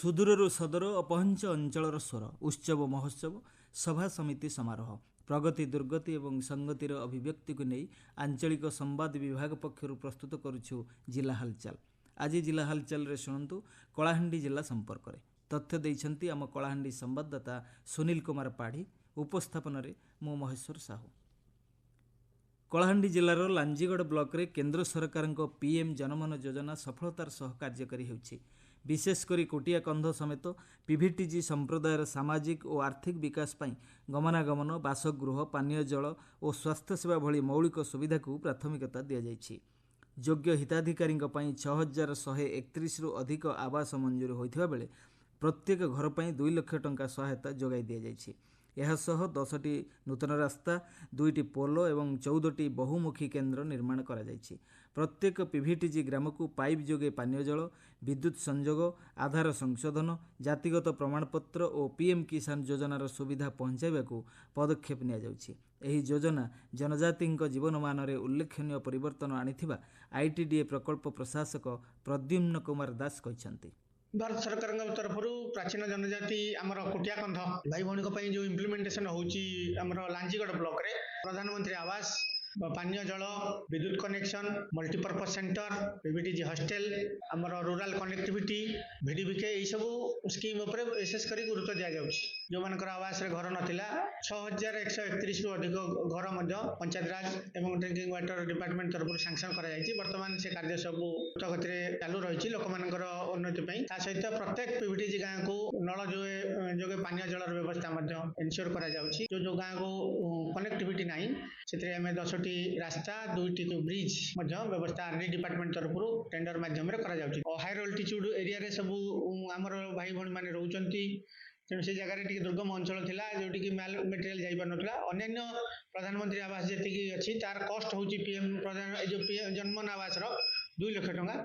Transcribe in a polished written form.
सुदूरରୁ ସଦର ଅପହଞ୍ଚ ଅଞ୍ଚଳର ସ୍ୱର ଉତ୍ସବ ମହୋତ୍ସବ ସଭା ସମିତି ସମାରୋହ ପ୍ରଗତି ଦୁର୍ଗତି ଏବଂ ସଂଗତିର ଅଭିବ୍ୟକ୍ତିକୁ ନେଇ ଆଞ୍ଚଳିକ ସମ୍ବାଦ ବିଭାଗ ପକ୍ଷରୁ ପ୍ରସ୍ତୁତ କରୁଛୁ ଜିଲ୍ଲା ହାଲଚାଲ। ଆଜି ଜିଲ୍ଲା ହାଲଚାଲରେ ଶୁଣନ୍ତୁ କଳାହାଣ୍ଡି ଜିଲ୍ଲା ସମ୍ପର୍କରେ ତଥ୍ୟ ଦେଇଛନ୍ତି ଆମ କଳାହାଣ୍ଡି ସମ୍ବାଦଦାତା ସୁନୀଲ କୁମାର ପାଢ଼ୀ। ଉପସ୍ଥାପନରେ ମୁଁ ମହେଶ୍ୱର ସାହୁ। କଳାହାଣ୍ଡି ଜିଲ୍ଲାର ଲାଞ୍ଜିଗଡ଼ ବ୍ଲକରେ କେନ୍ଦ୍ର ସରକାରଙ୍କ ପିଏମ୍ ଜନମନ ଯୋଜନା ସଫଳତାର ସହ କାର୍ଯ୍ୟକାରୀ ହେଉଛି। ବିଶେଷ କରି କୋଟିଆ କନ୍ଧ ସମେତ ପିଭିଟିଜି ସମ୍ପ୍ରଦାୟର ସାମାଜିକ ଓ ଆର୍ଥିକ ବିକାଶ ପାଇଁ ଗମନାଗମନ, ବାସଗୃହ, ପାନୀୟ ଜଳ ଓ ସ୍ୱାସ୍ଥ୍ୟସେବା ଭଳି ମୌଳିକ ସୁବିଧାକୁ ପ୍ରାଥମିକତା ଦିଆଯାଇଛି। ଯୋଗ୍ୟ ହିତାଧିକାରୀଙ୍କ ପାଇଁ 6,131ରୁ ଅଧିକ ଆବାସ ମଞ୍ଜୁର ହୋଇଥିବା ବେଳେ ପ୍ରତ୍ୟେକ ଘର ପାଇଁ 2 ଲକ୍ଷ ଟଙ୍କା ସହାୟତା ଯୋଗାଇ ଦିଆଯାଇଛି। ଏହାସହ 10ଟି ନୂତନ ରାସ୍ତା, 2ଟି ପୋଲ ଏବଂ 14ଟି ବହୁମୁଖୀ କେନ୍ଦ୍ର ନିର୍ମାଣ କରାଯାଇଛି। ପ୍ରତ୍ୟେକ ପିଭିଟିଜି ଗ୍ରାମକୁ ପାଇପ୍ ଯୋଗେ ପାନୀୟ ଜଳ, ବିଦ୍ୟୁତ୍ ସଂଯୋଗ, ଆଧାର ସଂଶୋଧନ, ଜାତିଗତ ପ୍ରମାଣପତ୍ର ଓ ପିଏମ୍ କିଷାନ ଯୋଜନାର ସୁବିଧା ପହଞ୍ଚାଇବାକୁ ପଦକ୍ଷେପ ନିଆଯାଉଛି। ଏହି ଯୋଜନା ଜନଜାତିଙ୍କ ଜୀବନମାନରେ ଉଲ୍ଲେଖନୀୟ ପରିବର୍ତ୍ତନ ଆଣିଥିବା ଆଇଟିଡିଏ ପ୍ରକଳ୍ପ ପ୍ରଶାସକ ପ୍ରଦ୍ୟୁମ୍ନ କୁମାର ଦାସ କହିଛନ୍ତି। भारत सरकार तरफ प्राचीन जनजाति आमर कोटिया कंध भाई भाई जो इम्प्लीमेंटेशन होची आमर लांजीगढ़ ब्लॉक रे प्रधानमंत्री आवास, पानीय जल, विद्युत connection, multipurpose centre, PVTG hostel, आमर रूरल कनेक्टिविटी, भिडीविके यही सब स्कीम उपरे विशेष करी गुरुत्व दिया जाउछि। जो मानकर आवास रे घर नथिला 6,131 रु अधिक घर मध्य पंचायत राज एवं ड्रिंकिंग वाटर डिपार्टमेंट तरफ सैंक्शन करा जायछि। वर्तमान से कार्य सब गतिरे चालू रहिछि लोक मानकर उन्नति पई। ता सहित प्रत्येक पीवीटीजी गाँ को नल जोगे पानीय जलर व्यवस्था मध्य एनश्योर करा जाउछि। जो गाँ को कनेक्टिविटी नाही सेतरे हमें 10टी रास्ता, 2टी ब्रिज मध्य व्यवस्था आरडी डिपार्टमेंट तरफ टेंडर माध्यम रे करा जाउछि। हायर अल्टीट्यूड एरिया रे सब आमर भाई भणी माने रहउचंती तेणु से जगह दुर्गम अंचल थिला जोटी कि माल मटेरियल जाई पार नथला। अन्य प्रधानमंत्री आवास जेतिकी अछि तार कॉस्ट होची पीएम प्रधान जो पीएम जन्मन आवास रो 2 लाख टंका।